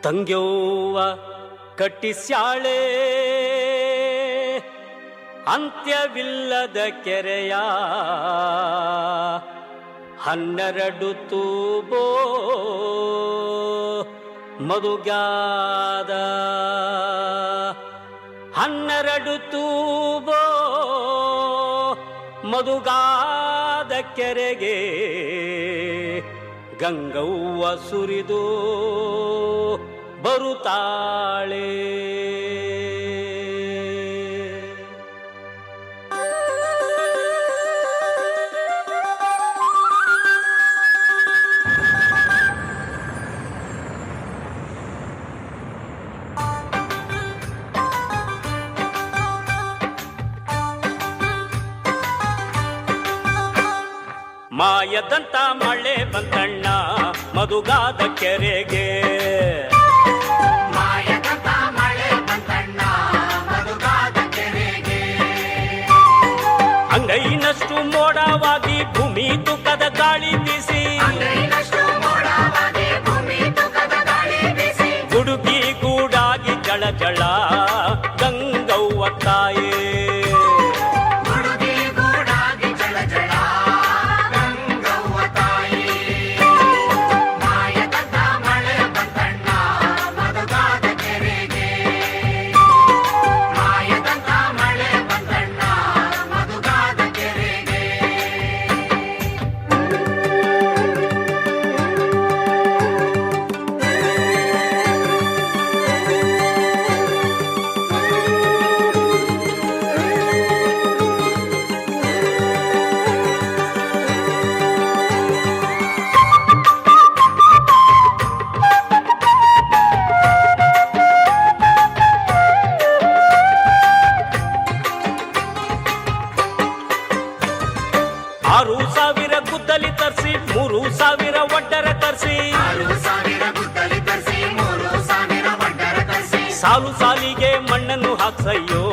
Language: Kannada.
ತಂಗ್ಯವ್ವ ಕಟ್ಟಿಸ್ಯಾಳೆ ಅಂತ್ಯವಿಲ್ಲದ ಕೆರೆಯ 12 ತೂಬೋ ಮಧುಗಾದ 12 ತೂಬೋ ಮಧುಗಾದ ಕೆರೆಗೆ ಗಂಗವ್ವ ಸುರಿದು ಬರುತ್ತಾಳೆ. ಮಾಯದಂತ ಮಳೆ ಬಂತಣ್ಣ ಮಧುಗಾದ ಕೆರೆಗೆ, ಮಾಯದಂತ ಮಳೆ ಬಂತಣ್ಣ ಮಧುಗಾದ ಕೆರೆಗೆ. ಅಂಗೈನಷ್ಟು ಮೋಡವಾಗಿ ಭೂಮಿ ತುಕದ ಗಾಳಿ ಬೀಸಿ, ಅಂಗೈನಷ್ಟು ಮೋಡವಾಗಿ ಭೂಮಿ ತುಕದ ಗಾಳಿ ಬೀಸಿ, ಗುಡುಗಿ ಗೂಡಾಗಿ ಜಳ ಜಳ ಗಂಗವ್ವ ತಾಯೇ. ಆರು ಸಾವಿರ ಗುದ್ದಲಿ ತರಿಸಿ 3,000 ಒಡ್ಡರ ತರಿಸಿ, 6,000 ಗುದ್ದಲಿ ತರಿಸಿ 3,000 ಒಡ್ಡರ ತರಿಸಿ, ಸಾಲು ಸಾಲಿಗೆ ಮಣ್ಣನ್ನು ಹಾಕ್ಸಯ್ಯೋ